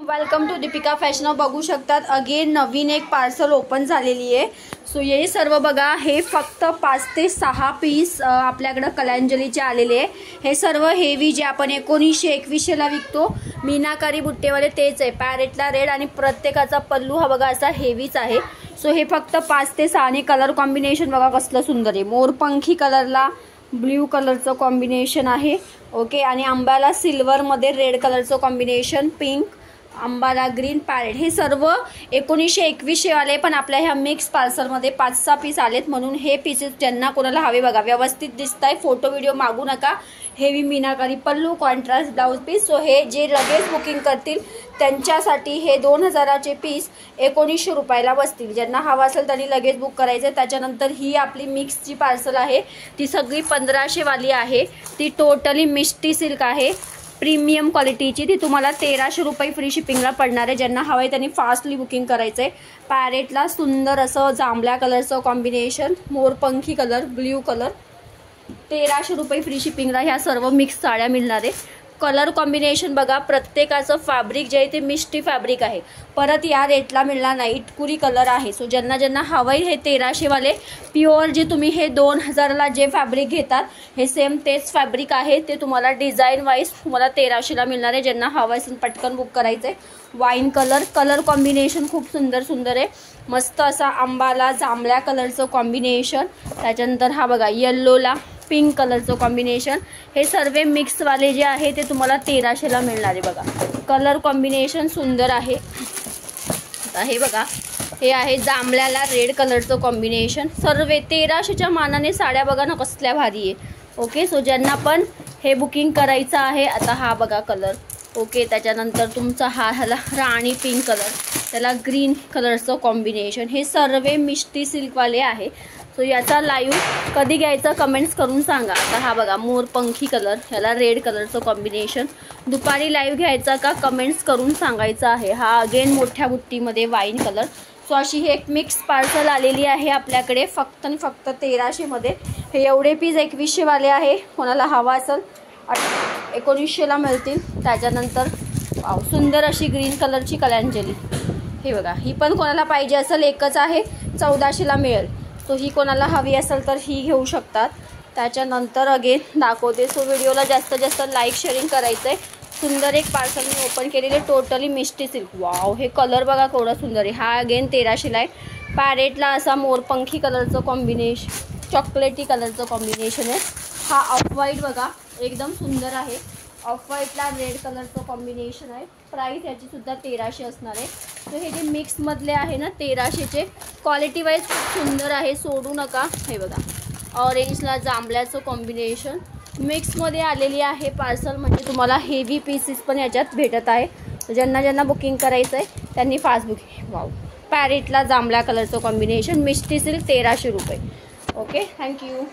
Welcome to Deepika fashion. बघू शकतात again नवीन एक पार्सल ओपन झालेली आहे. सो हे सर्व बघा, हे फक्त 5 ते 6 पीस आपल्याकडे कलांजलीचे आलेले आहे. हे सर्व हेवी जे आपण 1900-2100 ला विकतो मीनाकारी बुट्टेवाले तेच आहे. पॅरेटला रेड आणि प्रत्येकाचा पल्लू हा बघा असा हेवीच आहे. सो हे फक्त 5 ते 6 आणि कलर कॉम्बिनेशन बघा कसलं सुंदर आहे. मोरपंखी कलरला ब्ल्यू कलरचं कॉम्बिनेशन आहे. ओके, आणि आंब्याला सिल्वरमध्ये रेड कलरचं combination, pink, Ambala green, parrot. हे सर्व 1900-2100 वाले, पण आपल्या ह्या मिक्स पार्सलमध्ये 5-6 पीस आलेत. म्हणून हे पीसेस ज्यांना कोणाला हवे बघा, व्यवस्थित दिसत आहे, फोटो व्हिडिओ मागू नका. हेवी मीनाकारी पल्लू, कॉन्ट्रास्ट ब्लाउज पीस. सो हे जे लगेच बुकिंग करतील त्यांच्यासाठी हे 2000चे पीस 1900 रुपयाला बसतील. ज्यांना हवा असेल त्यांनी लगेच बुक करायचं. त्याच्यानंतर ही आपली मिक्सची पार्सल आहे, ती सगळी 1500 वाली आहे. ती टोटली मिष्टी सिल्क आहे, प्रीमियम क्वालिटीची. ती तुम्हाला 1300 रुपये फ्री शिपिंगला पडणार आहे. ज्यांना हवं आहे त्यांनी फास्टली बुकिंग करायचं आहे. पॅरेटला सुंदर असं जांभळ्या कलरचं कॉम्बिनेशन, मोरपंखी कलर, ब्ल्यू कलर. 1300 रुपये फ्री शिपिंगला ह्या सर्व मिक्स साड्या मिळणार आहे. कलर कॉम्बिनेशन बघा, प्रत्येकाचं फॅब्रिक जे आहे ते मिष्टी फॅब्रिक आहे. परत या रेटला मिळणार नाही, इटकुरी कलर आहे. सो ज्यांना ज्यांना हवंय हे 1300 वाले प्युअर जे तुम्ही हे 2000ला जे फॅब्रिक घेतात हे सेम तेच फॅब्रिक आहे. ते तुम्हाला डिझाईन वाईज तुम्हाला 1300ला मिळणार आहे. ज्यांना हवं असेल पटकन बुक करायचं आहे. वाईन कलर, कलर कॉम्बिनेशन खूप सुंदर सुंदर आहे. मस्त असा आंबाला जांभळ्या कलरचं कॉम्बिनेशन. त्याच्यानंतर हा बघा येल्लोला पिंक कलरचं कॉम्बिनेशन. हे सर्व मिक्सवाले जे आहे ते तुम्हाला 1300ला मिळणार आहे. बघा कलर कॉम्बिनेशन सुंदर आहे. हे बघा, हे आहे जांभळ्याला रेड कलरचं कॉम्बिनेशन. सर्व 1300च्या मानाने साड्या बघा ना कसल्या भारी आहे. ओके, सो ज्यांना पण हे बुकिंग करायचं आहे. आता हा बघा कलर. ओके, त्याच्यानंतर तुमचा हा ह्याला राणी पिंक कलर, त्याला ग्रीन कलरचं कॉम्बिनेशन. हे सर्व मिष्टी सिल्कवाले आहे. सो याचा लाईव्ह कधी घ्यायचा कमेंट्स करून सांगा. आता हा बघा मोरपंखी कलर, ह्याला रेड कलरचं कॉम्बिनेशन. दुपारी लाईव्ह घ्यायचा का कमेंट्स करून सांगायचं आहे. हा अगेन मोठ्या बुट्टीमध्ये वाईन कलर. सो अशी ही एक मिक्स पार्सल आलेली आहे आपल्याकडे फक्त आणि फक्त 1300 मध्ये. हे एवढे पीस 2100 वाले आहे. कोणाला हवा असेल 1900ला मिळतील. त्याच्यानंतर सुंदर अशी ग्रीन कलरची कलांजली. हे बघा, ही पण कोणाला पाहिजे असेल एकच आहे, 1400ला मिळेल. सो ही कोणाला हवी असेल तर ही घेऊ शकतात. त्याच्यानंतर अगेन दाखवते. सो व्हिडिओला जास्तीत जास्त लाईक शेअरिंग करायचं आहे. सुंदर एक पार्सल मी ओपन केलेले, टोटली मिष्टी सिल्क. वाव, हे कलर बघा केवढा सुंदर आहे. हा अगेन 1300ला आहे. पॅरेटला असा मोरपंखी कलरचं कॉम्बिनेशन, चॉकलेटी कलरचं कॉम्बिनेशन आहे. हा ऑफ व्हाईट बघा एकदम सुंदर आहे. ऑफ व्हाईटला रेड कलरचं कॉम्बिनेशन आहे. प्राईस याची सुद्धा 1300 असणार आहे. तर हे जे मिक्समधले आहे ना 1300चे, क्वालिटी वाईज खूप सुंदर आहे, सोडू नका. हे बघा ऑरेंजला जांभळ्याचं कॉम्बिनेशन मिक्समध्ये आलेली आहे पार्सल. म्हणजे तुम्हाला हेवी पीसेस पण याच्यात भेटत आहे. तर ज्यांना ज्यांना बुकिंग करायचं आहे त्यांनी फास्ट बुकिंग. वाव, पॅरेटला जांभळ्या कलरचं कॉम्बिनेशन, मिष्टी सिल्क 1300 रुपये. Okay, thank you.